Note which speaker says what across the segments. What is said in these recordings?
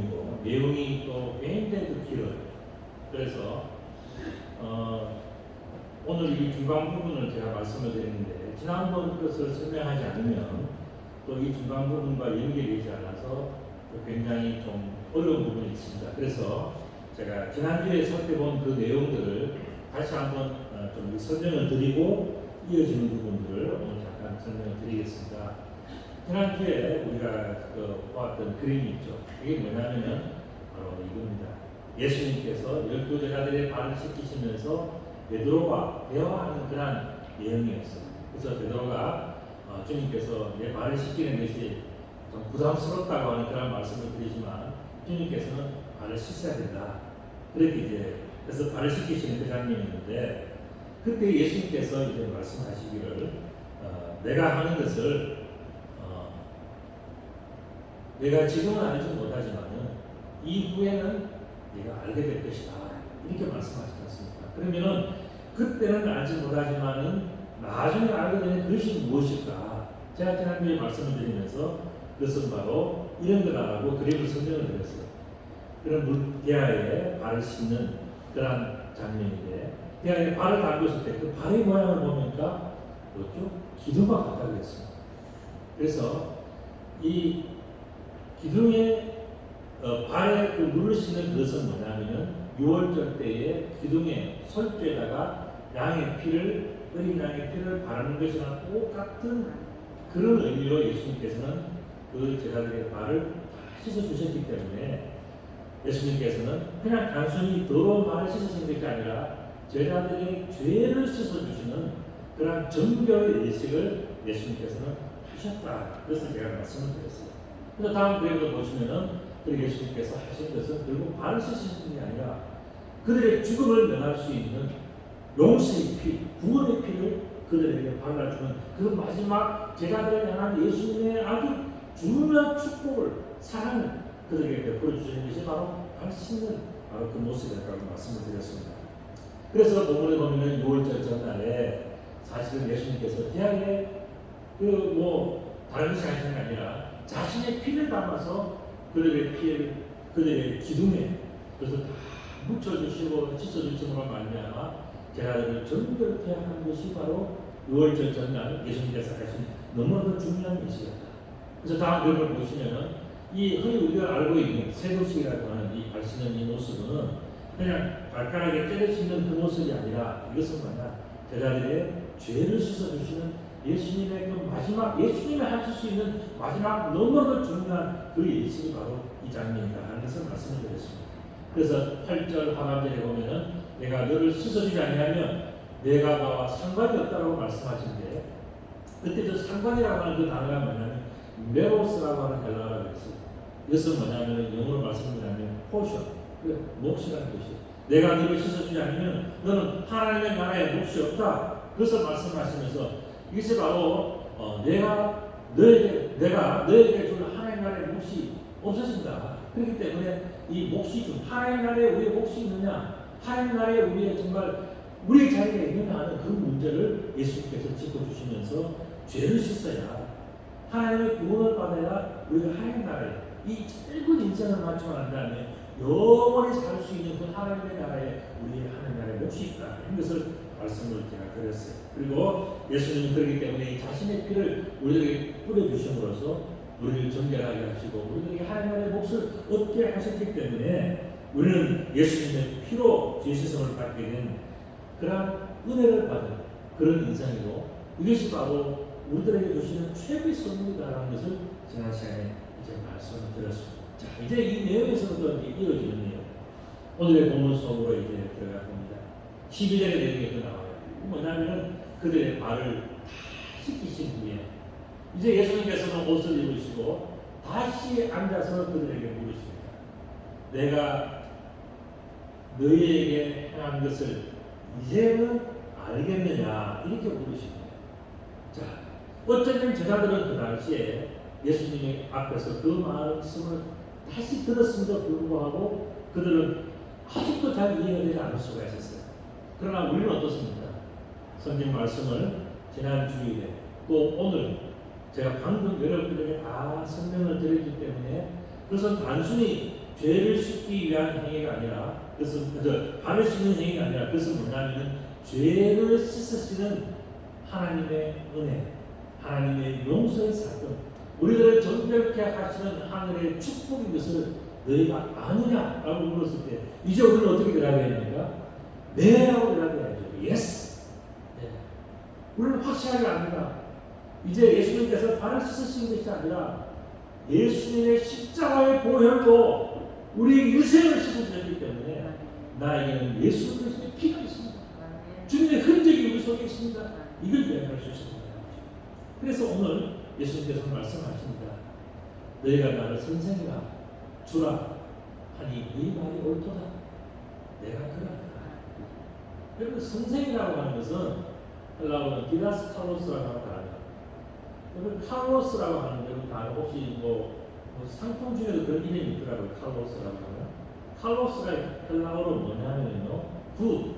Speaker 1: 내용이고 내용이 또 굉장히 깊어요. 그래서 오늘 이 중간 부분을 제가 말씀을 드리는데 지난번 것을 설명하지 않으면 또 이 중간 부분과 연결되지 않아서 굉장히 좀 어려운 부분이 있습니다. 그래서 제가 지난주에 살펴본 그 내용들을 다시 한번 좀 설명을 드리고 이어지는 부분들을 오늘 잠깐 설명을 드리겠습니다. 지난주에 우리가 보았던 그림이 있죠. 이게 뭐냐면 바로 이겁니다. 예수님께서 12제자들의 발을 씻기시면서 베드로와 대화하는 그런 내용이었어요. 그래서 베드로가 주님께서 내 발을 씻기는 것이 좀 부담스럽다고 하는 그런 말씀을 드리지만 주님께서는 발을 씻어야 된다. 그렇게 이제 그래서 발을 씻기시는 그 장면이었는데 그때 예수님께서 이제 말씀하시기를 내가 하는 것을 내가 지금은 알지 못하지만은 이후에는 네가 알게 될 것이다. 이렇게 말씀하시지 않습니까? 그러면은 그때는 알지 못하지만은 나중에 알게 되는 그것이 무엇일까? 제가 지난주에 말씀을 드리면서 그것은 바로 이런 거다라고 그림을 설명을 드렸어요. 그런 대야에 발을 씻는 그런 장면인데 대야에 발을 담궜을 때 그 발의 모양을 보니까 뭐죠? 기둥과 같다고 했습니다. 그래서 이 기둥에 발에 그 물을 씻는 그것은 뭐냐면 6월절 때에 기둥에 설주에다가 양의 피를 어린 양의 피를 바르는 것이랑 똑같은 그런 의미로 예수님께서는 그 제자들의 발을 씻어 주셨기 때문에 예수님께서는 그냥 단순히 더러운 발을 씻으신 것이 아니라 제자들의 죄를 씻어 주시는 그런 정결의 예식을 예수님께서는 하셨다. 그래서 제가 말씀을 드렸어요. 그래서 다음 그림을 보시면은 그 예수님께서 하신 것은 결국 발을 씻으신 게 아니라 그들의 죽음을 면할 수 있는 용서의 피, 구원의 피를 그들에게 발라주는 그 마지막 제자들을 향한 예수님의 아주 중요한 축복을, 사랑을 그들에게 베풀어 주시는 것이 바로 발 씻는 바로 그 모습이라고 말씀을 드렸습니다. 그래서 본문에 보면 6월절 전날에 사실은 예수님께서 대학에 다른 것이 아닌 게 아니라 자신의 피를 담아서 그들의 피를 그들의 기둥에 그래서 다 묻혀주시고 씻어주심으로 말미암아 제자들을 정결케 하는 것이 바로 6월절 전날 예수님께서 하신 너무나도 중요한 것이었다. 그래서 다음 그림을 보시면은 흔히 우리가 알고 있는 세도식이라고 하는 이 발 씻는 이 모습은 그냥 발가락에 때려 씻는 그 모습이 아니라 이것은 뭐냐 제자들의 죄를 씻어주시는 예수님의 그 마지막 예수님이 하실 수 있는 마지막 너무나도 중요한 그 예식이 바로 이 장면이다 하는 것을 말씀을 드렸습니다. 그래서 8절 하반절에 보면은 내가 너를 씻어주지 아니하면 내가 너와 상관이 없다고 말씀하신데 그때 저 상관이라고 하는 그 단어가 뭐냐면 메로스라고 하는 헬라어가 있어요. 이것은 뭐냐면 영어로 말씀드리면 포션, 몫이라는 뜻이에요. 내가 너를 씻어주지 않으면 너는 하나님의 나라에 몫이 없다. 그것을 말씀하시면서 이것이 바로 내가 너에게 줄 하나님 나라의 몫이 없어진다. 그렇기 때문에 이 몫이 좀 하나님 나라에 우리의 몫이 있느냐, 하나님 나라에 우리의 정말 우리의 자리가 있느냐 하는 그 문제를 예수님께서 짚어주시면서 죄를 씻어야 하나님의 구원을 받아야 우리가 하나님 나라에 이 짧은 인생을 맞춰 난 다음에 영원히 살 수 있는 그 하나님의 나라에 우리의 하나님 나라의 몫이 있다. 이런 것을 말씀을 제가 드렸어요. 그리고 예수님은 그렇기 때문에 자신의 피를 우리에게 뿌려주심으로써 우리를 정결하게 하시고 우리에게 하나님의 몫을 얻게 하셨기 때문에 우리는 예수님의 피로 죄시성을 받게 된 그런 은혜를 받은 그런 인생이고 이것이 바로 우리들에게 주시는 최고의 선물이라는 것을 지난 시간에 이제 말씀을 드렸습니다. 자, 이제 이 내용에서부터 이어지는 내용. 오늘의 본문 속으로 이제 들어가 봅니다. 12절의 내용이 또 나와요. 뭐냐면은 그들의 발을 다 씻기신 후에 이제 예수님께서는 옷을 입으시고 다시 앉아서 그들에게 물으십니다. 내가 너희에게 행한 것을 이제는 알겠느냐 이렇게 물으십니다. 자, 어쩌면 제자들은 그 당시에 예수님의 앞에서 그 말씀을 다시 들었음에도 불구하고 그들은 아직도 잘 이해가 되지 않을 수가 있었어요. 그러나 우리는 어떻습니까? 성경 말씀을 지난 주일에 또 오늘 제가 방금 여러분들에게 다 설명을 드렸기 때문에 그것은 단순히 죄를 씻기 위한 행위가 아니라, 그것은 발을 씻는 행위가 아니라, 그것은 뭐냐면 죄를 씻으시는 하나님의 은혜, 하나님의 용서의 사건, 우리들을 정결케 하시는 하늘의 축복인 것을 너희가 아느냐라고 물었을 때, 이제 우리는 어떻게 대답해야 됩니까? 네 하고 대답해야죠. 예스. 네. 우리는 확실하게 압니다. 이제 예수님께서 발을 씻으신 것이 아니라 예수님의 십자가의 보혈로 우리의 인생을 씻어주셨기 때문에 나에게는 예수 그리스도의 피가 있습니다. 주님의 흔적이 우리 속에 있습니다. 이걸 고백할 수 있습니다. 그래서 오늘 예수님께서 말씀하십니다. 너희가 나를 선생이라 주라 하니 네 말이 옳도다. 내가 그러하다. 여러분, 선생이라고 하는 것은 헬라어는 디다스 카로스라고 하는 단어입니다. 여러분, 카로스라고 하는 여러분 단어 혹시 뭐 상품 중에도 그런 이름이 있더라고요. 카로스라고 하는. 카로스가 헬라어로 뭐냐면요, 굿,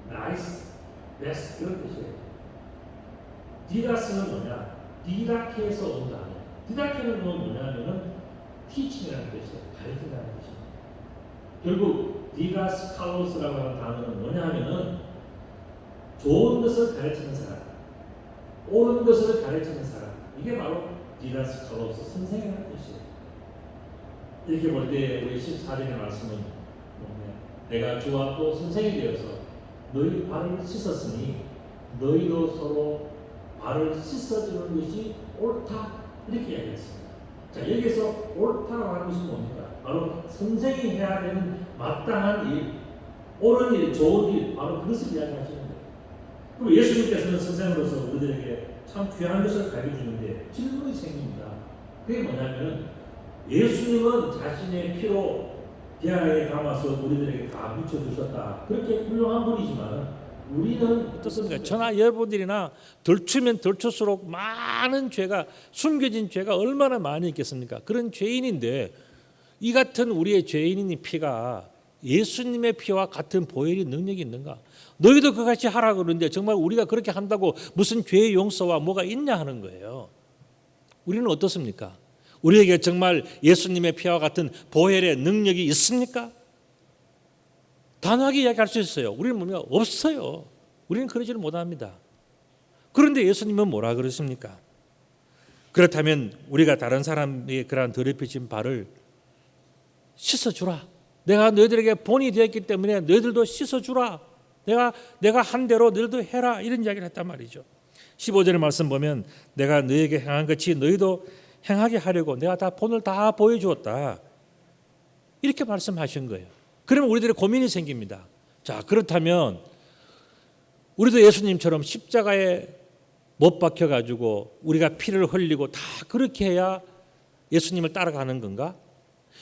Speaker 1: 나이스, 베스트 그런 뜻이에요. 디다스는 뭐냐? 디다케에서 온 단어. 디다케는 뭐냐면은 티칭이라는 뜻이에요. 가르친다는 뜻입니다. 결국 디다스 카로스라고 하는 단어는 뭐냐면은 좋은 것을 가르치는 사람, 옳은 것을 가르치는 사람, 이게 바로 디다스 카로스 선생이라는 뜻이에요. 이렇게 볼 때 우리 14절의 말씀은 내가 주와 또 선생이 되어서 너희 발을 씻었으니 너희도 서로 발을 씻어주는 것이 옳다, 이렇게 이야기했습니다. 자, 여기서 옳다라고 하는 것은 뭡니까? 바로 선생이 해야 되는 마땅한 일, 옳은 일, 좋은 일, 바로 그것을 이야기하시는 거예요. 그럼 예수님께서는 선생으로서 우리들에게 참 귀한 것을 가르쳐주는데 질문이 생깁니다. 그게 뭐냐면 예수님은 자신의 피로 대야에 담아서 우리들에게 다 묻혀주셨다. 그렇게 훌륭한 분이지만 우리는
Speaker 2: 어떻습니까? 저나 여러분들이나 덜 추면 덜 출수록 많은 죄가, 숨겨진 죄가 얼마나 많이 있겠습니까? 그런 죄인인데 이 같은 우리의 죄인인 피가 예수님의 피와 같은 보혈의 능력이 있는가? 너희도 그같이 하라 그러는데 정말 우리가 그렇게 한다고 무슨 죄의 용서와 뭐가 있냐 하는 거예요. 우리는 어떻습니까? 우리에게 정말 예수님의 피와 같은 보혈의 능력이 있습니까? 단호하게 이야기할 수 있어요. 우리는 뭐냐? 없어요. 우리는 그러지를 못합니다. 그런데 예수님은 뭐라 그러십니까? 그렇다면 우리가 다른 사람의 그러한 더럽혀진 발을 씻어주라. 내가 너희들에게 본이 되었기 때문에 너희들도 씻어주라. 내가 한 대로 너희들도 해라. 이런 이야기를 했단 말이죠. 15절의 말씀 보면 내가 너희에게 행한 것이 너희도 행하게 하려고 내가 다 본을 다 보여주었다. 이렇게 말씀하신 거예요. 그러면 우리들의 고민이 생깁니다. 자, 그렇다면 우리도 예수님처럼 십자가에 못 박혀가지고 우리가 피를 흘리고 다 그렇게 해야 예수님을 따라가는 건가?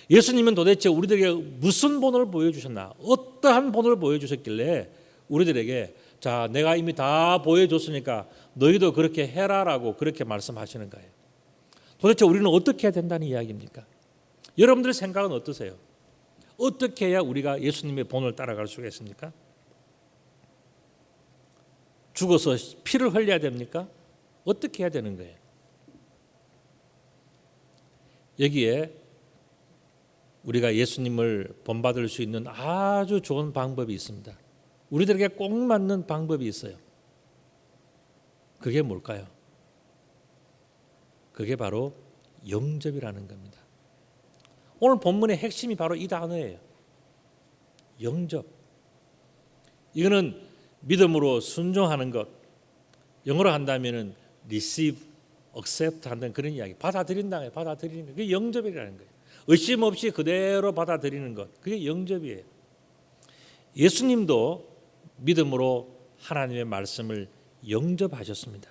Speaker 2: 예수님은 도대체 우리들에게 무슨 본을 보여주셨나? 어떠한 본을 보여주셨길래 우리들에게 자, 내가 이미 다 보여줬으니까 너희도 그렇게 해라라고 그렇게 말씀하시는 거예요. 도대체 우리는 어떻게 해야 된다는 이야기입니까? 여러분들의 생각은 어떠세요? 어떻게 해야 우리가 예수님의 본을 따라갈 수가 있습니까? 죽어서 피를 흘려야 됩니까? 어떻게 해야 되는 거예요? 여기에 우리가 예수님을 본받을 수 있는 아주 좋은 방법이 있습니다. 우리들에게 꼭 맞는 방법이 있어요. 그게 뭘까요? 그게 바로 영접이라는 겁니다. 오늘 본문의 핵심이 바로 이 단어예요. 영접. 이거는 믿음으로 순종하는 것. 영어로 한다면은 receive, accept 한다는 그런 이야기. 받아들인다, 받아들이는 것. 그게 영접이라는 거예요. 의심 없이 그대로 받아들이는 것. 그게 영접이에요. 예수님도 믿음으로 하나님의 말씀을 영접하셨습니다.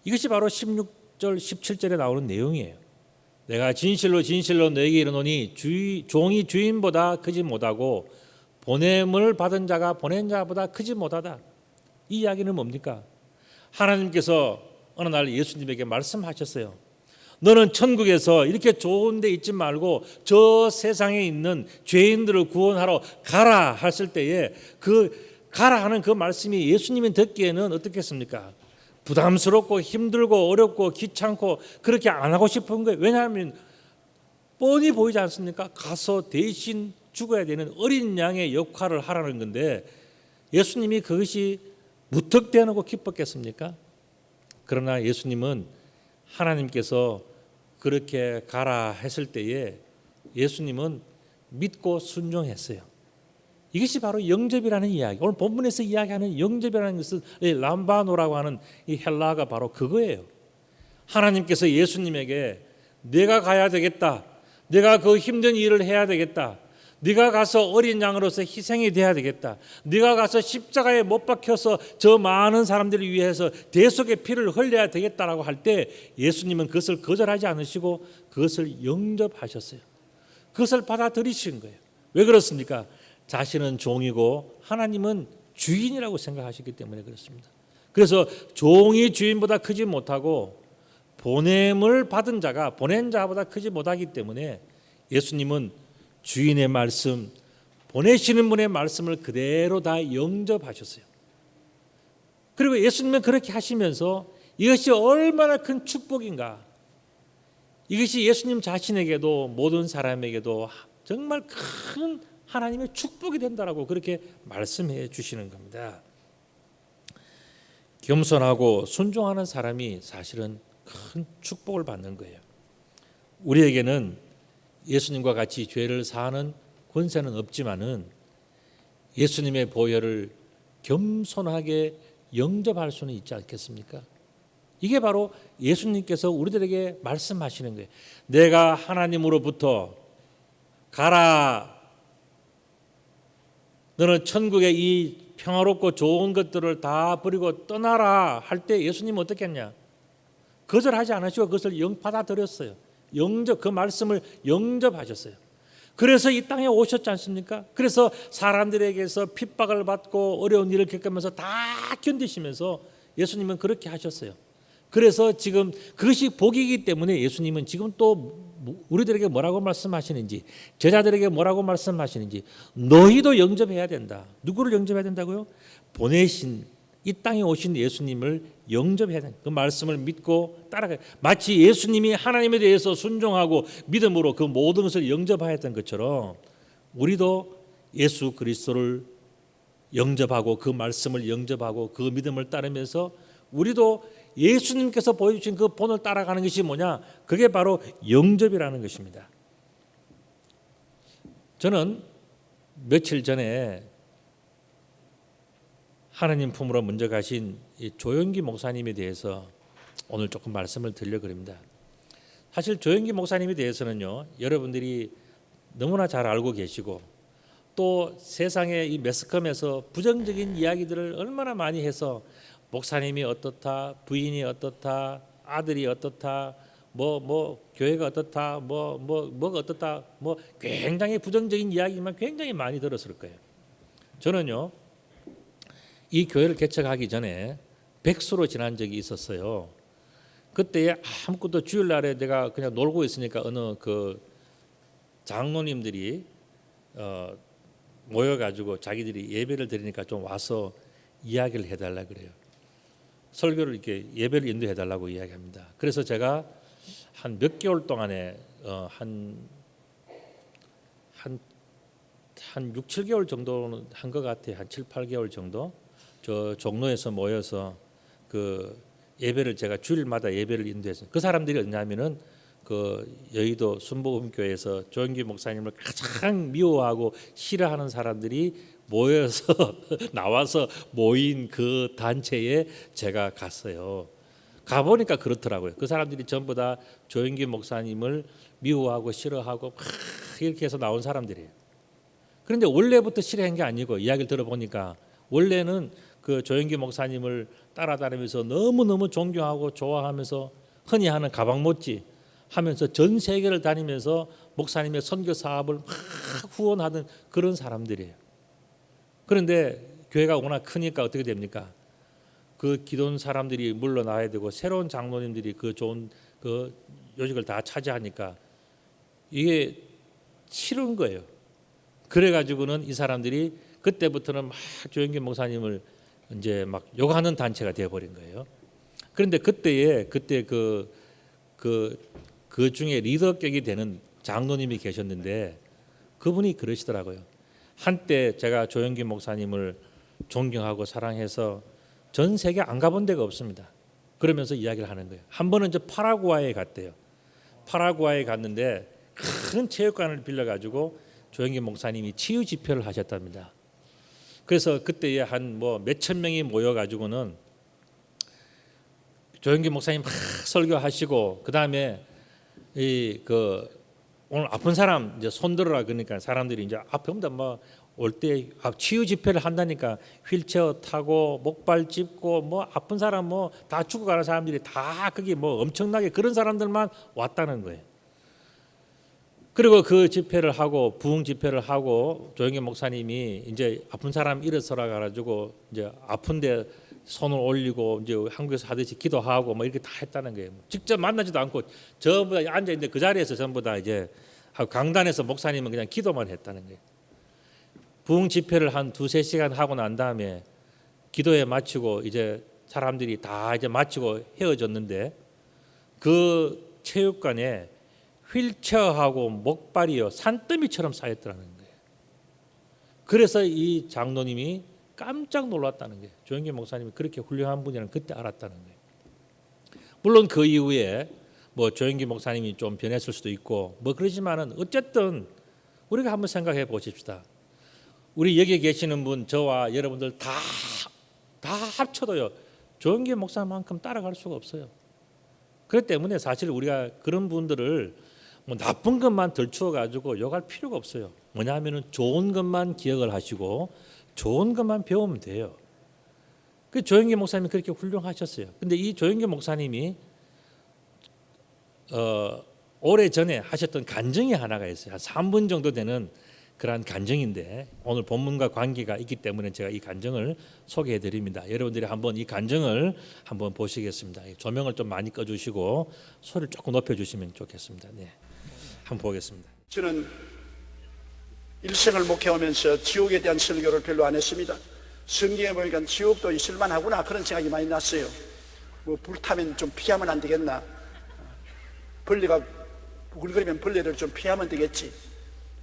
Speaker 2: 이것이 바로 16절, 17절에 나오는 내용이에요. 내가 진실로 진실로 너에게 이르노니 종이 주인보다 크지 못하고 보냄을 받은 자가 보낸 자보다 크지 못하다. 이 이야기는 뭡니까? 하나님께서 어느 날 예수님에게 말씀하셨어요. 너는 천국에서 이렇게 좋은 데 있지 말고 저 세상에 있는 죄인들을 구원하러 가라 했을 때에 그 가라 하는 그 말씀이 예수님이 듣기에는 어떻겠습니까? 부담스럽고 힘들고 어렵고 귀찮고 그렇게 안 하고 싶은 거예요. 왜냐하면 뻔히 보이지 않습니까? 가서 대신 죽어야 되는 어린 양의 역할을 하라는 건데 예수님이 그것이 무턱대하고 기뻤겠습니까? 그러나 예수님은 하나님께서 그렇게 가라 했을 때에 예수님은 믿고 순종했어요. 이것이 바로 영접이라는 이야기. 오늘 본문에서 이야기하는 영접이라는 것은 람바노라고 하는 이 헬라어가 바로 그거예요. 하나님께서 예수님에게 내가 가야 되겠다. 내가 그 힘든 일을 해야 되겠다. 네가 가서 어린 양으로서 희생이 돼야 되겠다. 네가 가서 십자가에 못 박혀서 저 많은 사람들을 위해서 대속의 피를 흘려야 되겠다라고 할 때 예수님은 그것을 거절하지 않으시고 그것을 영접하셨어요. 그것을 받아들이신 거예요. 왜 그렇습니까? 자신은 종이고 하나님은 주인이라고 생각하셨기 때문에 그렇습니다. 그래서 종이 주인보다 크지 못하고 보냄을 받은 자가 보낸 자보다 크지 못하기 때문에 예수님은 주인의 말씀, 보내시는 분의 말씀을 그대로 다 영접하셨어요. 그리고 예수님은 그렇게 하시면서 이것이 얼마나 큰 축복인가. 이것이 예수님 자신에게도 모든 사람에게도 정말 큰 하나님의 축복이 된다라고 그렇게 말씀해 주시는 겁니다. 겸손하고 순종하는 사람이 사실은 큰 축복을 받는 거예요. 우리에게는 예수님과 같이 죄를 사하는 권세는 없지만은 예수님의 보혈을 겸손하게 영접할 수는 있지 않겠습니까? 이게 바로 예수님께서 우리들에게 말씀하시는 거예요. 내가 하나님으로부터 가라. 너는 천국의 이 평화롭고 좋은 것들을 다 버리고 떠나라 할 때 예수님은 어떻게 했냐? 거절하지 않으시고 그것을 받아들였어요. 영접, 그 말씀을 영접하셨어요. 그래서 이 땅에 오셨지 않습니까? 그래서 사람들에게서 핍박을 받고 어려운 일을 겪으면서 다 견디시면서 예수님은 그렇게 하셨어요. 그래서 지금 그것이 복이기 때문에 예수님은 지금 또 우리들에게 뭐라고 말씀하시는지, 제자들에게 뭐라고 말씀하시는지, 너희도 영접해야 된다. 누구를 영접해야 된다고요? 보내신 이 땅에 오신 예수님을 영접해야 된다. 그 말씀을 믿고 따라가야. 마치 예수님이 하나님에 대해서 순종하고 믿음으로 그 모든 것을 영접하였던 것처럼 우리도 예수 그리스도를 영접하고 그 말씀을 영접하고 그 믿음을 따르면서 우리도 예수님께서 보여주신 그 본을 따라가는 것이 뭐냐? 그게 바로 영접이라는 것입니다. 저는 며칠 전에 하나님 품으로 먼저 가신 이 조영기 목사님에 대해서 오늘 조금 말씀을 드리려고 합니다. 사실 조영기 목사님에 대해서는요, 여러분들이 너무나 잘 알고 계시고 또 세상의 이 매스컴에서 부정적인 이야기들을 얼마나 많이 해서 목사님이 어떻다, 부인이 어떻다, 아들이 어떻다, 교회가 어떻다, 뭐가 어떻다, 굉장히 부정적인 이야기만 굉장히 많이 들었을 거예요. 저는요, 이 교회를 개척하기 전에 백수로 지난 적이 있었어요. 그때 아무것도 주일날에 내가 그냥 놀고 있으니까 어느 그 장로님들이 모여가지고 자기들이 예배를 드리니까 좀 와서 이야기를 해달라 그래요. 설교를 이렇게 예배를 인도해달라고 이야기합니다. 그래서 제가 한 몇 개월 동안에 한 6, 7개월 정도는 한 것 같아요. 한 7, 8개월 정도. 저 종로에서 모여서 그 예배를 제가 주일마다 예배를 인도했어요. 그 사람들이 어디냐면은 그 여의도 순복음교회에서 조영기 목사님을 가장 미워하고 싫어하는 사람들이 모여서 나와서 모인 그 단체에 제가 갔어요. 가보니까 그렇더라고요. 그 사람들이 전부 다 조영기 목사님을 미워하고 싫어하고 막 이렇게 해서 나온 사람들이에요. 그런데 원래부터 싫어한 게 아니고 이야기를 들어보니까 원래는 그 조영기 목사님을 따라다니면서 너무너무 존경하고 좋아하면서 흔히 하는 가방 못지 하면서 전 세계를 다니면서 목사님의 선교 사업을 막 후원하던 그런 사람들이에요. 그런데 교회가 워낙 크니까 어떻게 됩니까? 그 기존 사람들이 물러나야 되고 새로운 장로님들이 그 좋은 그 요직을 다 차지하니까 이게 싫은 거예요. 그래가지고는 이 사람들이 그때부터는 막 조영기 목사님을 이제 막 욕하는 단체가 되어버린 거예요. 그런데 그때 그 중에 리더격이 되는 장로님이 계셨는데 그분이 그러시더라고요. 한때 제가 조영기 목사님을 존경하고 사랑해서 전 세계 안 가본 데가 없습니다. 그러면서 이야기를 하는 거예요. 한 번은 저 파라과이에 갔대요. 파라과이에 갔는데 큰 체육관을 빌려가지고 조영기 목사님이 치유 집회를 하셨답니다. 그래서 그때에 한 뭐 몇천 명이 모여가지고는 조영기 목사님 막 설교하시고 그 다음에 오늘 아픈 사람 이제 손들어라 그러니까 사람들이 이제 앞에 온다 뭐 올 때 치유 집회를 한다니까 휠체어 타고 목발 짚고 뭐 아픈 사람 뭐 다 죽어가는 사람들이 다 거기 뭐 엄청나게 그런 사람들만 왔다는 거예요. 그리고 그 집회를 하고 부흥 집회를 하고 조영기 목사님이 이제 아픈 사람 일어서라 가지고 이제 아픈데 손을 올리고 이제 한국에서 하듯이 기도하고 뭐 이렇게 다 했다는 거예요. 직접 만나지도 않고 전부 다 앉아 있는데 그 자리에서 전부 다 이제 강단에서 목사님은 그냥 기도만 했다는 거예요. 부흥 집회를 한 2-3시간 하고 난 다음에 기도에 마치고 이제 사람들이 다 이제 마치고 헤어졌는데 그 체육관에 휠체어하고 목발이요 산더미처럼 쌓였더라는 거예요. 그래서 이 장로님이 깜짝 놀랐다는 거예요. 조영기 목사님이 그렇게 훌륭한 분이라는 그때 알았다는 거예요. 물론 그 이후에 뭐 조영기 목사님이 좀 변했을 수도 있고 뭐 그러지만은 어쨌든 우리가 한번 생각해 보십시다. 우리 여기 계시는 분 저와 여러분들 다 합쳐도요 조영기 목사만큼 따라갈 수가 없어요. 그렇기 때문에 사실 우리가 그런 분들을 뭐 나쁜 것만 덜추어 가지고 욕할 필요가 없어요. 뭐냐면은 좋은 것만 기억을 하시고 좋은 것만 배우면 돼요. 그 조영기 목사님이 그렇게 훌륭하셨어요. 근데 이 조영기 목사님이 오래 전에 하셨던 간증이 하나가 있어요. 한 3분 정도 되는 그러한 간증인데 오늘 본문과 관계가 있기 때문에 제가 이 간증을 소개해 드립니다. 여러분들이 한번 이 간증을 한번 보시겠습니다. 조명을 좀 많이 꺼 주시고 소리를 조금 높여 주시면 좋겠습니다. 네. 한번 보겠습니다.
Speaker 3: 저는 일생을 목회하면서 지옥에 대한 설교를 별로 안 했습니다. 성경에 보니까 지옥도 있을 만하구나 그런 생각이 많이 났어요. 뭐 불타면 좀 피하면 안 되겠나, 벌레가 우글거리면 벌레를 좀 피하면 되겠지,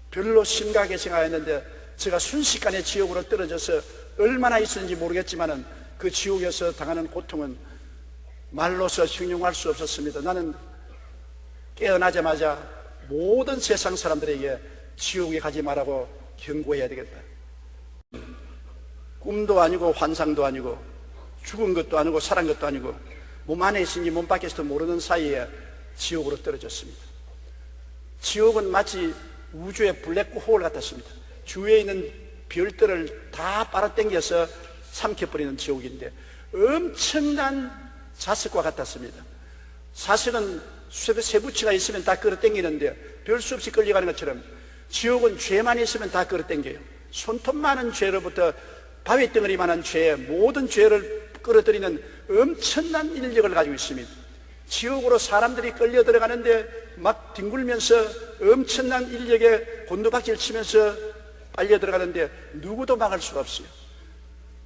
Speaker 3: 별로 심각하게 생각했는데 제가 순식간에 지옥으로 떨어져서 얼마나 있었는지 모르겠지만은 그 지옥에서 당하는 고통은 말로서形容할 수 없었습니다. 나는 깨어나자마자 모든 세상 사람들에게 지옥에 가지 말라고 경고해야 되겠다. 꿈도 아니고 환상도 아니고 죽은 것도 아니고 살은 것도 아니고 몸 안에 있으니 몸 밖에서도 모르는 사이에 지옥으로 떨어졌습니다. 지옥은 마치 우주의 블랙홀 같았습니다. 주위에 있는 별들을 다 빨아당겨서 삼켜버리는 지옥인데 엄청난 자석과 같았습니다. 사실은 쇠붙이가 있으면 다 끌어당기는데 별 수 없이 끌려가는 것처럼 지옥은 죄만 있으면 다 끌어당겨요. 손톱 많은 죄로부터 바위덩어리만한 죄, 모든 죄를 끌어들이는 엄청난 인력을 가지고 있습니다. 지옥으로 사람들이 끌려 들어가는데 막 뒹굴면서 엄청난 인력에 곤두박질 치면서 빨려 들어가는데 누구도 막을 수가 없어요.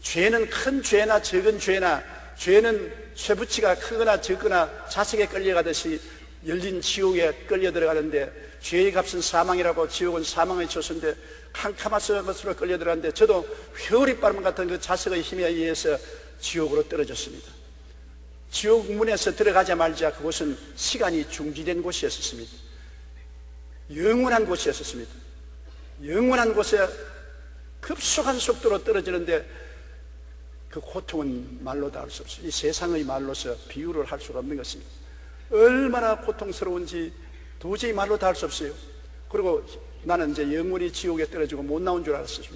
Speaker 3: 죄는 큰 죄나 적은 죄나, 죄는 쇠붙이가 크거나 적거나 자석에 끌려가듯이 열린 지옥에 끌려 들어가는데 죄의 값은 사망이라고 지옥은 사망의 처소인데 캄캄한 것으로 끌려 들어가는데 저도 회오리 바람 같은 그 자석의 힘에 의해서 지옥으로 떨어졌습니다. 지옥 문에서 들어가자마자 그곳은 시간이 중지된 곳이었습니다. 영원한 곳이었습니다. 영원한 곳에 급속한 속도로 떨어지는데 그 고통은 말로 다 할 수 없어요. 이 세상의 말로서 비유를 할 수가 없는 것입니다. 얼마나 고통스러운지 도저히 말로 다 할 수 없어요. 그리고 나는 이제 영원히 지옥에 떨어지고 못 나온 줄 알았습니다.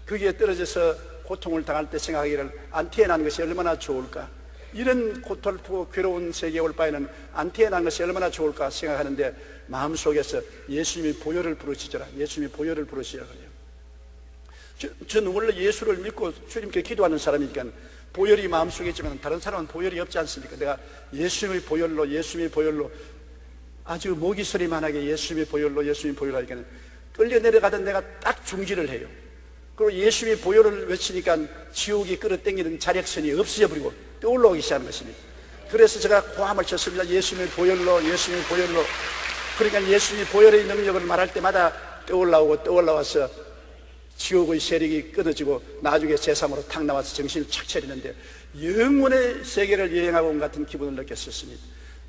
Speaker 3: 거기에 떨어져서 고통을 당할 때 생각하기를 안 태어난 것이 얼마나 좋을까, 이런 고통스럽고 괴로운 세계에 올 바에는 안 태어난 것이 얼마나 좋을까 생각하는데 마음속에서 예수님이 보혈을 부르시더라, 예수님이 보혈을 부르시라 그래요. 저는 원래 예수를 믿고 주님께 기도하는 사람이니까 보혈이 마음속에 있지만 다른 사람은 보혈이 없지 않습니까? 내가 예수님의 보혈로 아주 모기 소리만하게 예수님의 보혈로 하니까 끌려 내려가던 내가 딱 중지를 해요. 그리고 예수님의 보혈을 외치니까 지옥이 끌어당기는 자력선이 없어져 버리고 떠올라오기 시작하는 것입니다. 그래서 제가 고함을 쳤습니다. 예수님의 보혈로. 그러니까 예수님이 보혈의 능력을 말할 때마다 떠올라와서 지옥의 세력이 끊어지고 나중에 제3으로 탁 나와서 정신을 착 차리는데 영혼의 세계를 여행하고 온 같은 기분을 느꼈었습니다.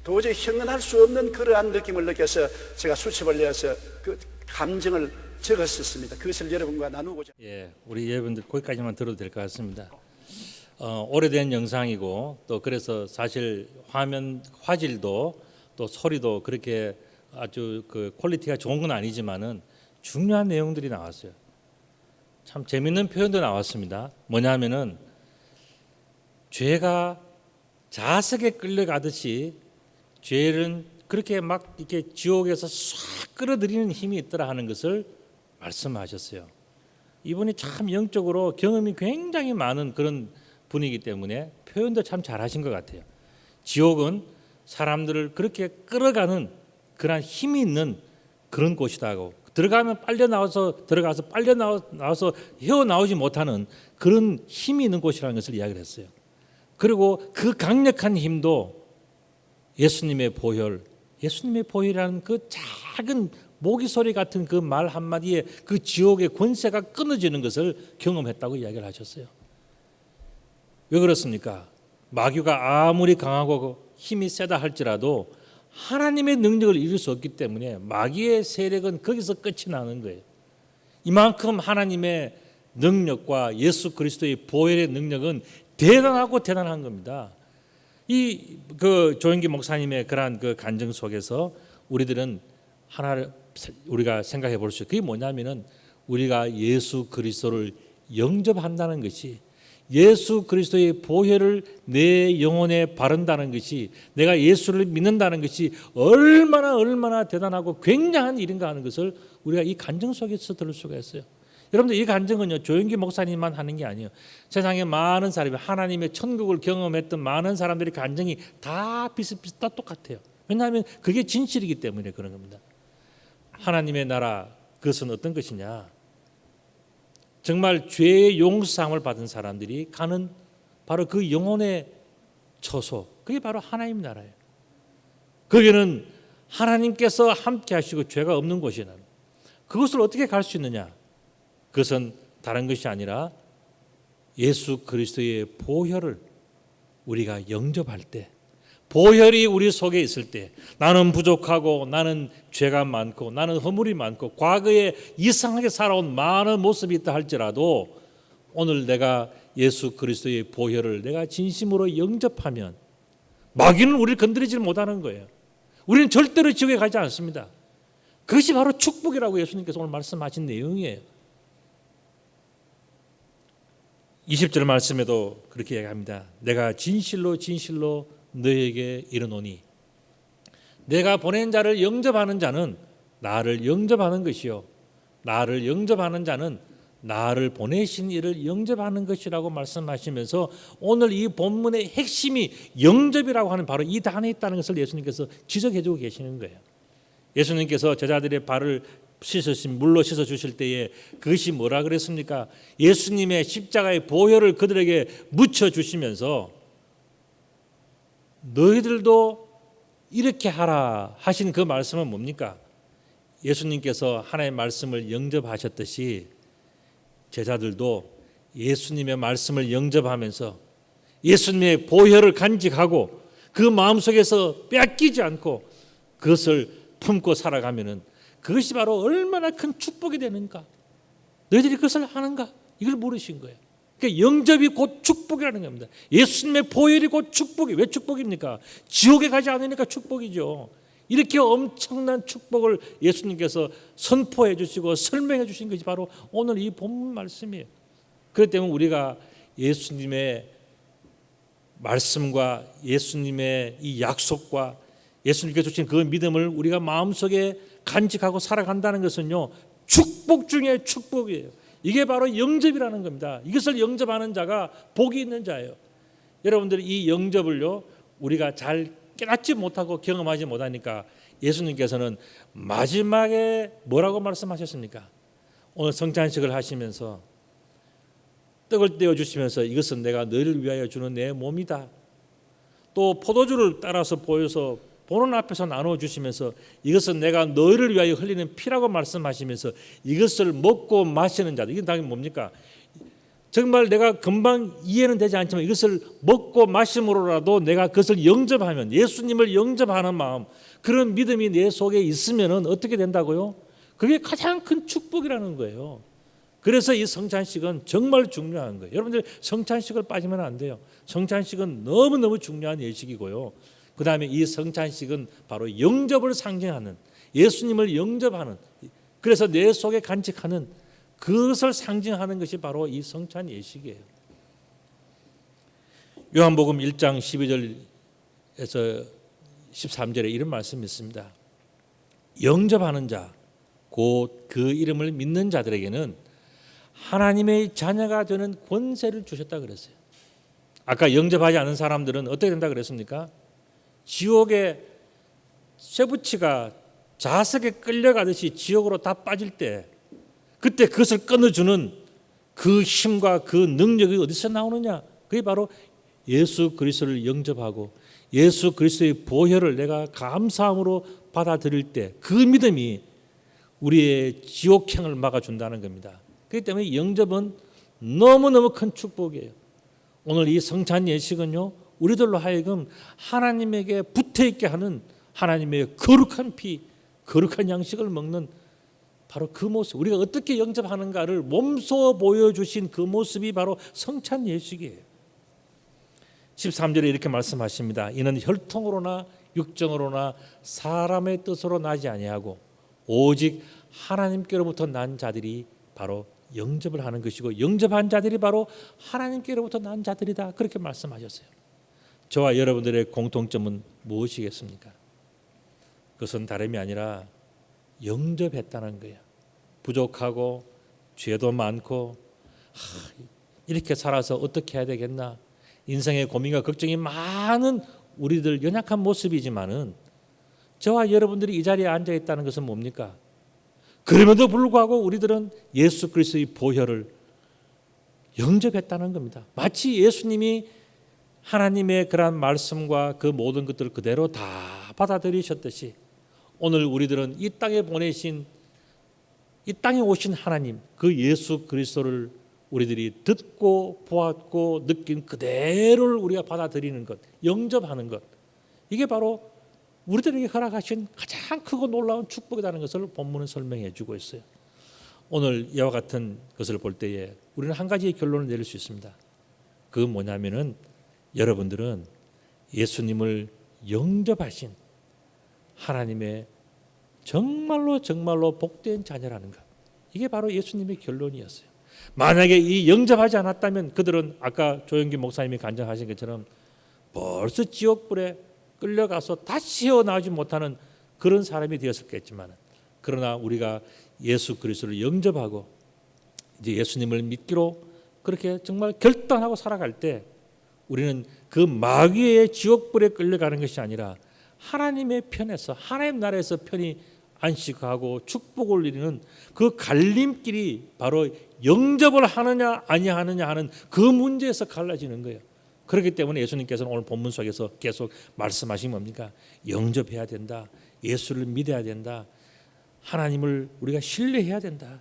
Speaker 3: 도저히 형언할 수 없는 그러한 느낌을 느껴서 제가 수첩을 내어서 그 감정을 적었었습니다. 그것을 여러분과 나누고자.
Speaker 2: 예, 우리 여러분들 거기까지만 들어도 될 것 같습니다. 오래된 영상이고 또 그래서 사실 화질도 또 소리도 그렇게 아주 그 퀄리티가 좋은 건 아니지만은 중요한 내용들이 나왔어요. 참 재밌는 표현도 나왔습니다. 뭐냐면은 죄가 자석에 끌려가듯이 죄는 그렇게 막 이렇게 지옥에서 싹 끌어들이는 힘이 있더라 하는 것을 말씀하셨어요. 이분이 참 영적으로 경험이 굉장히 많은 그런 분이기 때문에 표현도 참 잘하신 것 같아요. 지옥은 사람들을 그렇게 끌어가는 그런 힘이 있는 그런 곳이다고, 들어가면 빨려 나와서 들어가서 빨려 나와서 헤어나오지 못하는 그런 힘이 있는 곳이라는 것을 이야기를 했어요. 그리고 그 강력한 힘도 예수님의 보혈이라는 그 작은 모기 소리 같은 그 말 한마디에 그 지옥의 권세가 끊어지는 것을 경험했다고 이야기를 하셨어요. 왜 그렇습니까? 마귀가 아무리 강하고 힘이 세다 할지라도 하나님의 능력을 이룰 수 없기 때문에 마귀의 세력은 거기서 끝이 나는 거예요. 이만큼 하나님의 능력과 예수 그리스도의 보혈의 능력은 대단하고 대단한 겁니다. 이 그 조영기 목사님의 그러한 그 간증 속에서 우리들은 하나를 우리가 생각해 볼 수 있어요. 그게 뭐냐면은 우리가 예수 그리스도를 영접한다는 것이, 예수 그리스도의 보혈을 내 영혼에 바른다는 것이, 내가 예수를 믿는다는 것이 얼마나 대단하고 굉장한 일인가 하는 것을 우리가 이 간증 속에서 들을 수가 있어요. 여러분들, 이 간증은요 조영기 목사님만 하는 게 아니에요. 세상에 많은 사람이 하나님의 천국을 경험했던 많은 사람들의 간증이 다 비슷비슷 똑같아요. 왜냐하면 그게 진실이기 때문에 그런 겁니다. 하나님의 나라, 그것은 어떤 것이냐? 정말 죄의 용서함을 받은 사람들이 가는 바로 그 영혼의 처소, 그게 바로 하나님 나라예요. 거기는 하나님께서 함께 하시고 죄가 없는 곳이는, 그것을 어떻게 갈 수 있느냐? 그것은 다른 것이 아니라 예수 그리스도의 보혈을 우리가 영접할 때, 보혈이 우리 속에 있을 때, 나는 부족하고 나는 죄가 많고 나는 허물이 많고 과거에 이상하게 살아온 많은 모습이 있다 할지라도 오늘 내가 예수 그리스도의 보혈을 내가 진심으로 영접하면 마귀는 우리를 건드리지 못하는 거예요. 우리는 절대로 지옥에 가지 않습니다. 그것이 바로 축복이라고 예수님께서 오늘 말씀하신 내용이에요. 20절 말씀에도 그렇게 얘기합니다. 내가 진실로 너에게 이르노니, 내가 보낸 자를 영접하는 자는 나를 영접하는 것이요, 나를 영접하는 자는 나를 보내신 이를 영접하는 것이라고 말씀하시면서 오늘 이 본문의 핵심이 영접이라고 하는 바로 이 단어에 있다는 것을 예수님께서 지적해주고 계시는 거예요. 예수님께서 제자들의 발을 물로 씻어 주실 때에 그것이 뭐라 그랬습니까? 예수님의 십자가의 보혈을 그들에게 묻혀 주시면서 너희들도 이렇게 하라 하신 그 말씀은 뭡니까? 예수님께서 하나님의 말씀을 영접하셨듯이 제자들도 예수님의 말씀을 영접하면서 예수님의 보혈을 간직하고 그 마음속에서 빼앗기지 않고 그것을 품고 살아가면은 그것이 바로 얼마나 큰 축복이 되는가. 너희들이 그것을 하는가? 이걸 모르신 거예요. 그러니까 영접이 곧 축복이라는 겁니다. 예수님의 보혈이 곧 축복이. 왜 축복입니까? 지옥에 가지 않으니까 축복이죠. 이렇게 엄청난 축복을 예수님께서 선포해 주시고 설명해 주신 것이 바로 오늘 이 본문 말씀이에요. 그렇기 때문에 우리가 예수님의 말씀과 예수님의 이 약속과 예수님께서 주신 그 믿음을 우리가 마음속에 간직하고 살아간다는 것은요, 축복 중에 축복이에요. 이게 바로 영접이라는 겁니다. 이것을 영접하는 자가 복이 있는 자예요. 여러분들이 이 영접을요, 우리가 잘 깨닫지 못하고 경험하지 못하니까 예수님께서는 마지막에 뭐라고 말씀하셨습니까? 오늘 성찬식을 하시면서 떡을 떼어 주시면서 이것은 내가 너희를 위하여 주는 내 몸이다. 또 포도주를 따라서 보여서 보는 앞에서 나누어 주시면서 이것은 내가 너희를 위하여 흘리는 피라고 말씀하시면서 이것을 먹고 마시는 자들, 이게 당연히 뭡니까? 정말 내가 금방 이해는 되지 않지만 이것을 먹고 마심으로라도 내가 그것을 영접하면, 예수님을 영접하는 마음, 그런 믿음이 내 속에 있으면 어떻게 된다고요? 그게 가장 큰 축복이라는 거예요. 그래서 이 성찬식은 정말 중요한 거예요. 여러분들 성찬식을 빠지면 안 돼요. 성찬식은 너무너무 중요한 예식이고요. 그 다음에 이 성찬식은 바로 영접을 상징하는, 예수님을 영접하는, 그래서 내 속에 간직하는 그것을 상징하는 것이 바로 이 성찬 예식이에요. 요한복음 1장 12절에서 13절에 이런 말씀이 있습니다. 영접하는 자, 곧 그 이름을 믿는 자들에게는 하나님의 자녀가 되는 권세를 주셨다 그랬어요. 아까 영접하지 않은 사람들은 어떻게 된다 그랬습니까? 지옥의 쇠붙이가 자석에 끌려가듯이 지옥으로 다 빠질 때, 그때 그것을 끊어주는 그 힘과 그 능력이 어디서 나오느냐? 그게 바로 예수 그리스도를 영접하고 예수 그리스도의 보혈을 내가 감사함으로 받아들일 때 그 믿음이 우리의 지옥행을 막아준다는 겁니다. 그렇기 때문에 영접은 너무너무 큰 축복이에요. 오늘 이 성찬 예식은요, 우리들로 하여금 하나님에게 붙어있게 하는 하나님의 거룩한 피, 거룩한 양식을 먹는 바로 그 모습, 우리가 어떻게 영접하는가를 몸소 보여주신 그 모습이 바로 성찬 예식이에요. 13절에 이렇게 말씀하십니다. 이는 혈통으로나 육정으로나 사람의 뜻으로 나지 아니하고 오직 하나님께로부터 난 자들이 바로 영접을 하는 것이고 영접한 자들이 바로 하나님께로부터 난 자들이다. 그렇게 말씀하셨어요. 저와 여러분들의 공통점은 무엇이겠습니까? 그것은 다름이 아니라 영접했다는 거예요. 부족하고 죄도 많고 이렇게 살아서 어떻게 해야 되겠나, 인생의 고민과 걱정이 많은 우리들 연약한 모습이지만은 저와 여러분들이 이 자리에 앉아 있다는 것은 뭡니까? 그럼에도 불구하고 우리들은 예수 그리스도의 보혈을 영접했다는 겁니다. 마치 예수님이 하나님의 그러한 말씀과 그 모든 것들을 그대로 다 받아들이셨듯이 오늘 우리들은 이 땅에 보내신, 이 땅에 오신 하나님, 그 예수 그리스도를 우리들이 듣고 보았고 느낀 그대로를 우리가 받아들이는 것, 영접하는 것, 이게 바로 우리들에게 허락하신 가장 크고 놀라운 축복이라는 것을 본문은 설명해 주고 있어요. 오늘 이와 같은 것을 볼 때에 우리는 한 가지의 결론을 내릴 수 있습니다. 그건 뭐냐면은 여러분들은 예수님을 영접하신 하나님의 정말로 정말로 복된 자녀라는 것, 이게 바로 예수님의 결론이었어요. 만약에 이 영접하지 않았다면 그들은 아까 조영기 목사님이 간증하신 것처럼 벌써 지옥불에 끌려가서 다시 헤어나오지 못하는 그런 사람이 되었었겠지만, 그러나 우리가 예수 그리스도를 영접하고 이제 예수님을 믿기로 그렇게 정말 결단하고 살아갈 때 우리는 그 마귀의 지옥불에 끌려가는 것이 아니라 하나님의 편에서, 하나님 나라에서 편히 안식하고 축복을 누리는 그 갈림길이 바로 영접을 하느냐 아니하느냐 하는 그 문제에서 갈라지는 거예요. 그렇기 때문에 예수님께서는 오늘 본문 속에서 계속 말씀하신 뭡니까? 영접해야 된다. 예수를 믿어야 된다. 하나님을 우리가 신뢰해야 된다.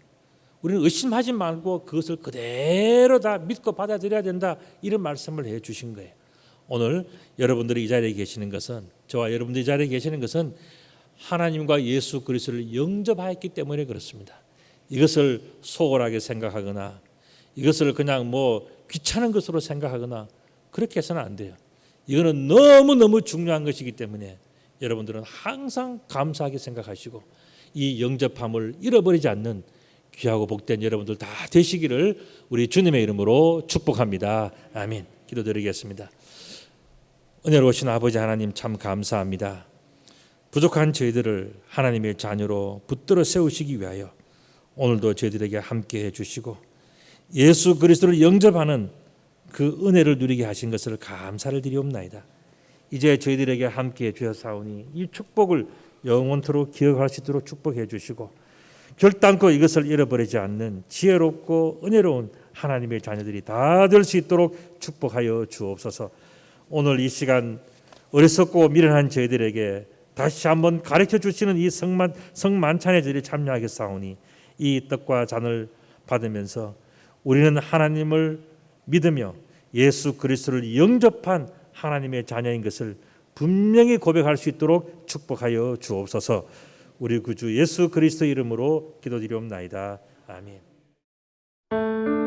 Speaker 2: 우리는 의심하지 말고 그것을 그대로 다 믿고 받아들여야 된다. 이런 말씀을 해 주신 거예요. 오늘 여러분들이 이 자리에 계시는 것은, 저와 여러분들이 이 자리에 계시는 것은 하나님과 예수 그리스도를 영접하였기 때문에 그렇습니다. 이것을 소홀하게 생각하거나 이것을 그냥 뭐 귀찮은 것으로 생각하거나 그렇게 해서는 안 돼요. 이거는 너무너무 중요한 것이기 때문에 여러분들은 항상 감사하게 생각하시고 이 영접함을 잃어버리지 않는 귀하고 복된 여러분들 다 되시기를 우리 주님의 이름으로 축복합니다. 아멘. 기도드리겠습니다. 은혜로우신 아버지 하나님, 참 감사합니다. 부족한 저희들을 하나님의 자녀로 붙들어 세우시기 위하여 오늘도 저희들에게 함께해 주시고 예수 그리스도를 영접하는 그 은혜를 누리게 하신 것을 감사를 드리옵나이다. 이제 저희들에게 함께해 주셨사오니 이 축복을 영원토록 기억할 수 있도록 축복해 주시고 결단코 이것을 잃어버리지 않는 지혜롭고 은혜로운 하나님의 자녀들이 다 될 수 있도록 축복하여 주옵소서. 오늘 이 시간 어리석고 미련한 저희들에게 다시 한번 가르쳐 주시는 이 성만찬의 절에 참여하겠사오니 이 떡과 잔을 받으면서 우리는 하나님을 믿으며 예수 그리스도를 영접한 하나님의 자녀인 것을 분명히 고백할 수 있도록 축복하여 주옵소서. 우리 구주 예수 그리스도 이름으로 기도드리옵나이다. 아멘.